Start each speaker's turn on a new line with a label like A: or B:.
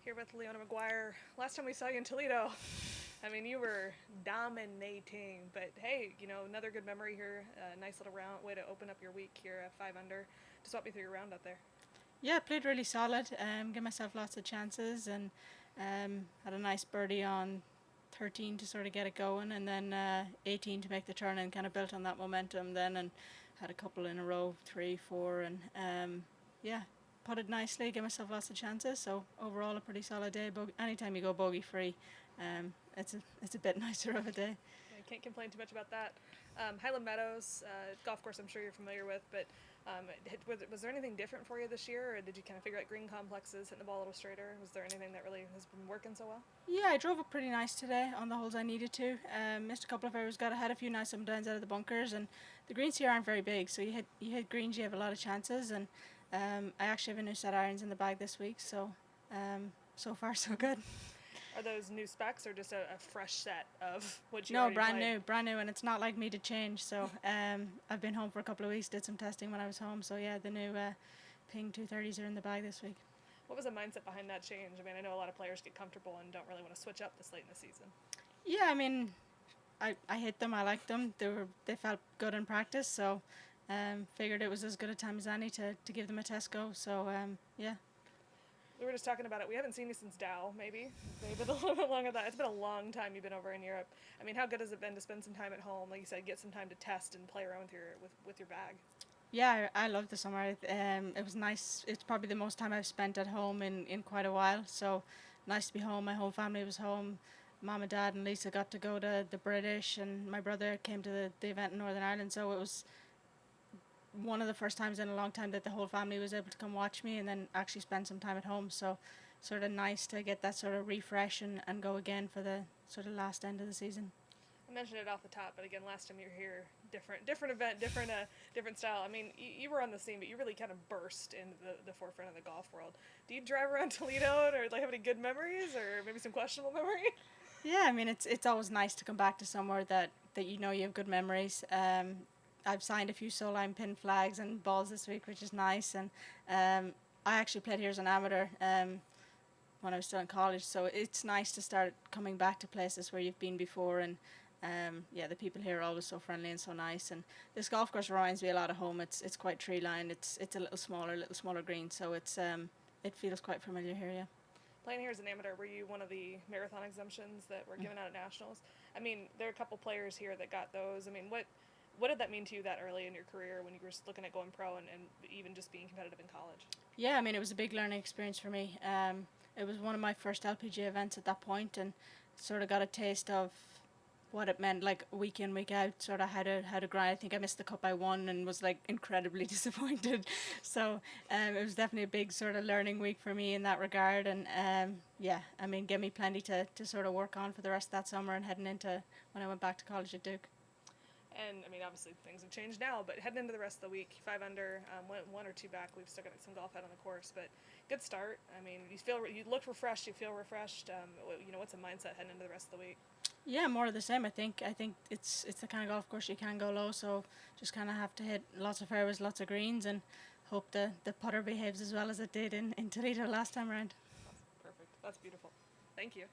A: Here with Leona Maguire. Last time we saw you in Toledo, I mean, you were dominating, but hey, you know, another good memory here. Nice little round, way to open up your week here at 5 under. Just walk me through your round out there.
B: Yeah, played really solid. Gave myself lots of chances and had a nice birdie on 13 to sort of get it going, and then 18 to make the turn, and kind of built on that momentum then, and had a couple in a row, 3, 4, and yeah, putted nicely. Gave myself lots of chances. So overall, a pretty solid day. Anytime you go bogey free, it's a bit nicer of a day.
A: I can't complain too much about that. Highland Meadows, golf course I'm sure you're familiar with, but was there anything different for you this year, or did you kind of figure out green complexes, hitting the ball a little straighter? Was there anything that really has been working so well?
B: Yeah, I drove up pretty nice today on the holes I needed to. Missed a couple of errors, had a few nice up and downs out of the bunkers, and the greens here aren't very big, so you hit greens, you have a lot of chances, and I actually have a new set of irons in the bag this week, so so far so good.
A: Are those new specs or just a fresh set of what you
B: No,
A: already
B: brand
A: played?
B: new, brand new, and it's not like me to change. So I've been home for a couple of weeks, did some testing when I was home. So yeah, the new Ping 230s are in the bag this week.
A: What was the mindset behind that change? I mean, I know a lot of players get comfortable and don't really want to switch up this late in the season.
B: Yeah, I mean, I hit them. I liked them. They felt good in practice. So figured it was as good a time as any to give them a test go. So yeah.
A: We were just talking about it. We haven't seen you since Dow, maybe a little bit longer than that. It's been a long time you've been over in Europe. I mean, how good has it been to spend some time at home? Like you said, get some time to test and play around with your bag.
B: Yeah, I love the summer. It was nice. It's probably the most time I've spent at home in quite a while. So nice to be home. My whole family was home. Mom and Dad and Lisa got to go to the British, and my brother came to the event in Northern Ireland. So it was one of the first times in a long time that the whole family was able to come watch me and then actually spend some time at home. So sort of nice to get that sort of refresh and go again for the sort of last end of the season.
A: I mentioned it off the top, but again, last time you were here, different event, different style. I mean, you were on the scene, but you really kind of burst into the forefront of the golf world. Do you drive around Toledo, or like have any good memories, or maybe some questionable memories?
B: Yeah, I mean it's always nice to come back to somewhere that you know you have good memories. I've signed a few Soline pin flags and balls this week, which is nice, and I actually played here as an amateur when I was still in college, so it's nice to start coming back to places where you've been before, and yeah, the people here are always so friendly and so nice, and this golf course reminds me a lot of home. It's quite tree lined. It's a little smaller green, so it feels quite familiar here. Yeah.
A: Playing here as an amateur, were you one of the marathon exemptions that were given out at nationals? I mean, there are a couple players here that got those. I mean, what did that mean to you that early in your career when you were looking at going pro and even just being competitive in college?
B: Yeah, I mean, it was a big learning experience for me. It was one of my first LPGA events at that point, and sort of got a taste of what it meant, like week in, week out, sort of how to grind. I think I missed the cut by one and was like incredibly disappointed. So it was definitely a big sort of learning week for me in that regard. And yeah, I mean, gave me plenty to sort of work on for the rest of that summer and heading into when I went back to college at Duke.
A: And I mean, obviously things have changed now, but heading into the rest of the week, 5 under, went 1 or 2 back. We've still got some golf out on the course, but good start. I mean, you look refreshed, you feel refreshed. You know, what's the mindset heading into the rest of the week?
B: Yeah, more of the same. I think it's the kind of golf course you can go low, so just kind of have to hit lots of fairways, lots of greens, and hope the putter behaves as well as it did in Toledo last time around.
A: Perfect. That's beautiful. Thank you.